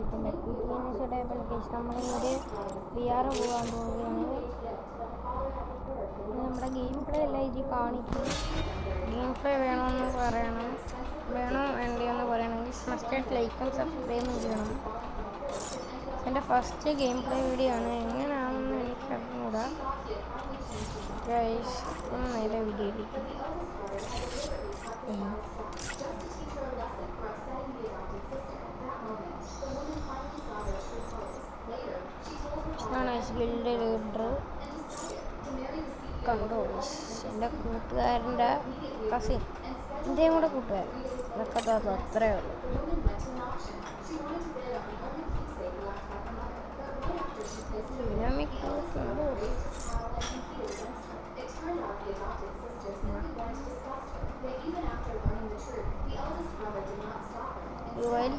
Welcome back to case. നമ്മളിവിടെ VR പോകാൻ പോവുകയാണ്. നമ്മുടെ ഗെയിം പ്ലേ എല്ലാം ഇതിൽ കാണിക്കും. ഗെയിം പ്ലേ വേണമെന്ന് പറയണം, വേണോ വേണ്ടിയെന്ന് പറയണമെങ്കിൽ മസ്റ്റായിട്ട് ലൈക്കും സബ്സ്ക്രൈബും ചെയ്യണം. എൻ്റെ ഫസ്റ്റ് ഗെയിം പ്ലേ വീഡിയോ ആണ്, എങ്ങനെയാണെന്ന് എനിക്കറിഞ്ഞൂടാ ഗൈസ്. നേരെ വീഡിയോയിലേക്ക്. ഗിൽഡ് ലീഡർ കണ്ടോ, എൻ്റെ കൂട്ടുകാരൻ്റെ കസിൻ, എൻ്റെയും കൂടെ കൂട്ടുകാരൻ. ഇതൊക്കെ അത്രയേ ഉള്ളൂ.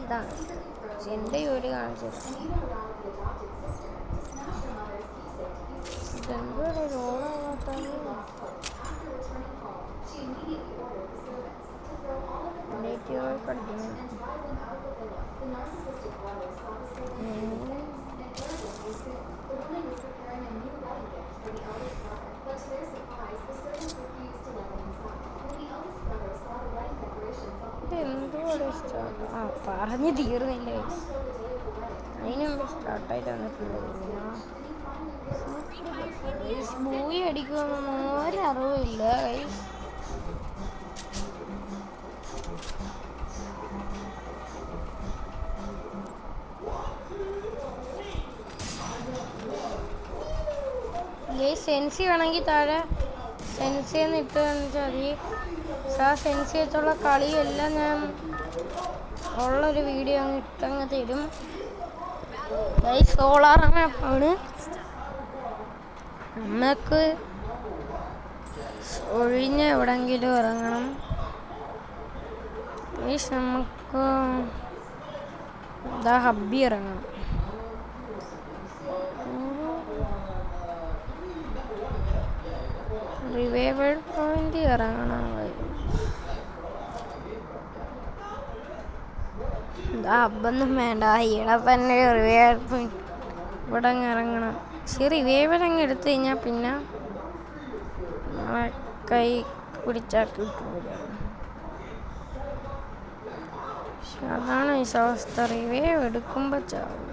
ഇതാണ് എൻ്റെ ജോലി കാണിച്ചത്. ഇതെന്തൊരു റോഡാകാത്ത കളിക്കുന്നു. എന്തോടെ സ്റ്റാർട്ട് പറഞ്ഞ് തീർന്നില്ല. അതിന് മുമ്പ് സ്റ്റാർട്ടായിട്ട് വന്നിട്ടുള്ളത് മൂവി അടിക്കുമെന്നൊന്നും ഒരറിവില്ല. സെൻസി വേണമെങ്കിൽ താഴെ സെൻസിന്ന് ഇട്ട് കാണിച്ചാൽ മതി. ആ സെൻസി വെച്ചുള്ള കളിയെല്ലാം ഞാൻ ഉള്ളൊരു വീഡിയോ ഇട്ടങ്ങ് തരും. സോളാർ മാപ്പാണ്. നമുക്ക് ഒഴിഞ്ഞ എവിടെങ്കിലും ഇറങ്ങണം. നമുക്ക് ഹബ്ബി ഇറങ്ങണം. റിവൈവൽ പോയിന്റ് ഇറങ്ങണം. ഹബ്ബൊന്നും വേണ്ട, ഇവിടെ തന്നെ റിവൈവൽ പോയിന്റ് ഇവിടെ അങ്ങ് ഇറങ്ങണം. പക്ഷേ റിവൈവൽ അങ്ങ് എടുത്തു കഴിഞ്ഞാൽ പിന്നെ കൈ പിടിച്ചാൽ കിട്ടൂല. പക്ഷെ അതാണ് ഈ അവസ്ഥ, റിവൈവ് എടുക്കുമ്പോൾ ചാവും.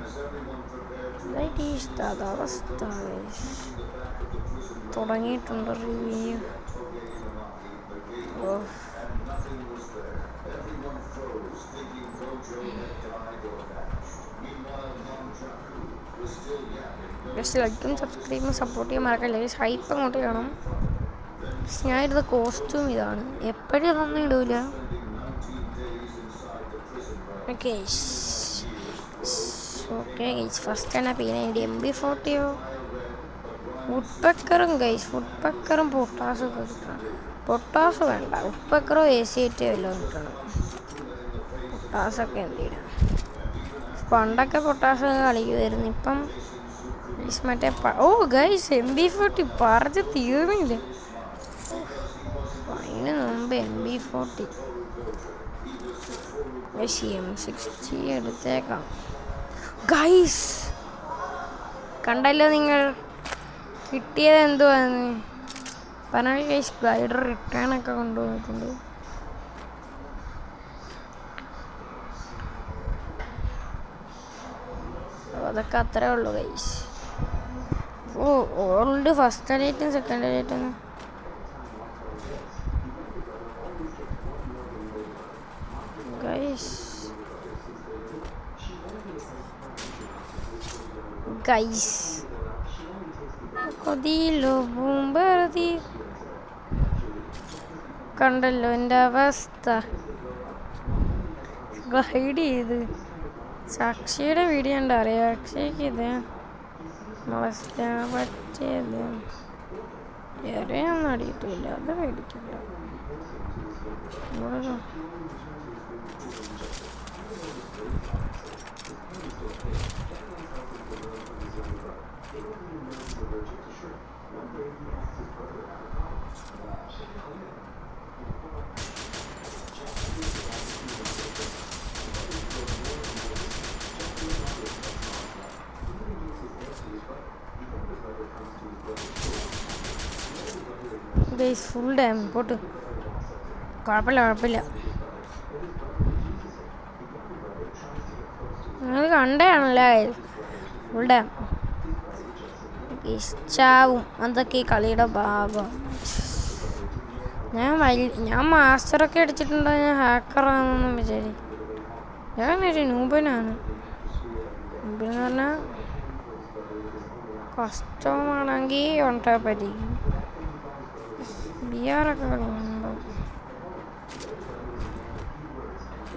അവസ്ഥ തുടങ്ങിയിട്ടുണ്ട് റിവ്യൂ. ലൈക്കും സബ്സ്ക്രൈബും സപ്പോർട്ട് ചെയ്യാൻ മറക്കല്ലേ. ഹൈപ്പ് അങ്ങോട്ട് ചെയ്യണം. ഞാനിടുന്ന കോസ്റ്റ്യൂം ഇതാണ്, എപ്പോഴും ഇതൊന്നും ഇടൂല. ഓക്കെ ഫസ്റ്റ് തന്നെ പിന്നെ MP40 വുഡ്പെക്കറും വുഡ്പെക്കറും പൊട്ടാസും ഒക്കെ കിട്ടണം. പൊട്ടാസ് വേണ്ട, വുഡ്പെക്കറോ AC8 വല്ലതും കിട്ടണം. പൊട്ടാസൊക്കെ എന്തിനാ, പണ്ടൊക്കെ പൊട്ടാസ് കളിക്കുമായിരുന്നു. ഇപ്പം മറ്റേ MP40 പറഞ്ഞ് തീർന്നില്ല. അതിന് മുമ്പ് MP40 M60 എടുത്തേക്കാം. ഗൈസ് കണ്ടല്ലോ നിങ്ങൾ, കിട്ടിയത് എന്തുവാന്ന് പറഞ്ഞ ഗൈസ്. ഗ്ലൈഡർ റിട്ടേൺ ഒക്കെ കൊണ്ടുവന്നിട്ടുണ്ട്. അതൊക്കെ അത്രേ ഉള്ളൂ ഗൈസ്. ഓൾഡ് ഫസ്റ്റ് എലൈറ്റും സെക്കൻഡ് എലൈറ്റും ഗൈസ് കണ്ടല്ലോ എൻ്റെ അവസ്ഥ. ഗൈഡ് ചെയ്ത് സാക്ഷിയുടെ വീഡിയോ ഉണ്ട്, അറിയാം. അക്ഷയ്ക്ക് ഇത് അവസ്ഥ പറ്റിയത് വേറെയൊന്നും അടിയിട്ടില്ല, അത് മേടിക്കണ്ട. ഗൈസ് ഫുൾ ഡാം പോട്ട്. കുഴപ്പമില്ല. നിങ്ങൾ കണ്ടാണല്ലേ ഫുൾ ഡാം. ചാവും, അതൊക്കെ കളിയുടെ ഭാഗം. ഞാൻ മാസ്റ്ററൊക്കെ അടിച്ചിട്ടുണ്ടോ? ഞാൻ ഹാക്കറാണെന്നൊന്നും ഞാനൊരു നൂബനാണ്. നൂബെന്ന് പറഞ്ഞാൽ കഷ്ടമാണെങ്കിൽ ഉണ്ടാ പറ്റി ബിയാറൊക്കെ കളിയുണ്ടോ?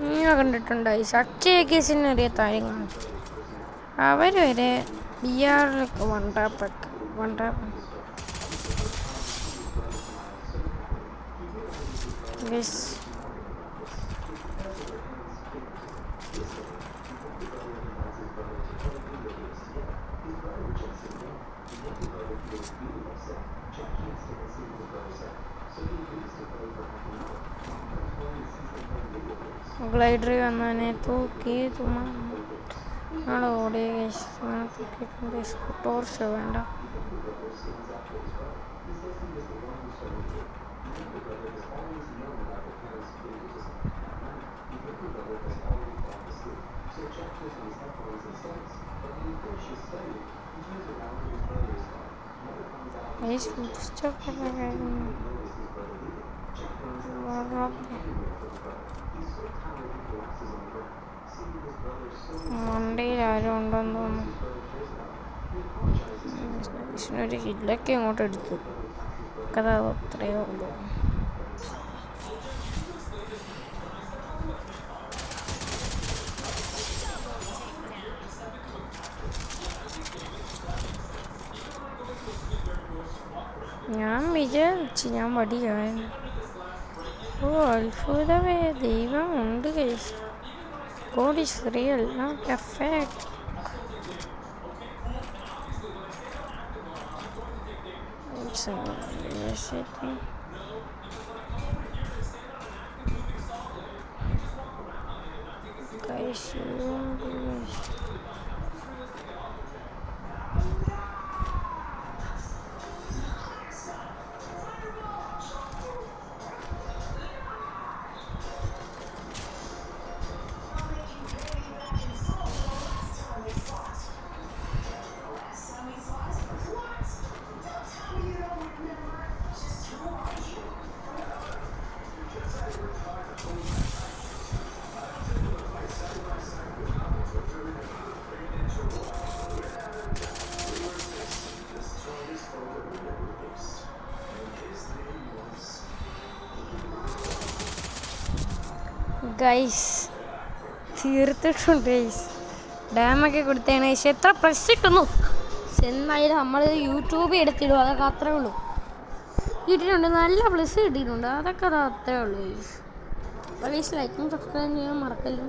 ഇങ്ങനെ കണ്ടിട്ടുണ്ടായി സച്ചയ കേസിന് അറിയാത്ത കാര്യങ്ങളാണ് അവർ വരെ ബിയാറിലൊക്കെ വണ്ടാപ്പൊക്കെ ഗ്ലൈഡർ വന്നതിനെ തൂക്കി ഓടി ടോർച്ച് വേണ്ട. മണ്ടയിൽ ആരും ഉണ്ടെന്ന് തോന്നുന്നു. ഒരു ഹില്ലൊക്കെ അങ്ങോട്ട് എടുത്തു. കഥ അത്രയേ ഉള്ളൂ. ഞാൻ വിചാരിച്ചു ഞാൻ മടിയായിരുന്നു. ഓ അത്ഭുതമേ, ദൈവം ഉണ്ട് case. God is real, not a fact. It's a necessity. Guys, guys തീർത്തിട്ടുണ്ട് ഗൈസ്. ഡാമൊക്കെ കൊടുത്തതാണ് ഗൈസ്. എത്ര പ്രസ് കിട്ടുന്നു എന്നായാലും നമ്മൾ യൂട്യൂബിൽ എടുത്തിടും, അതൊക്കെ അത്രേ ഉള്ളൂ. കിട്ടിയിട്ടുണ്ട്, നല്ല പ്ലസ് കിട്ടിയിട്ടുണ്ട്, അതൊക്കെ അത്രേ ഉള്ളൂ ഗൈസ്. അപ്പോൾ ഗൈസ് ലൈക്കും സബ്സ്ക്രൈബ് ചെയ്യാൻ മറക്കല്ലോ.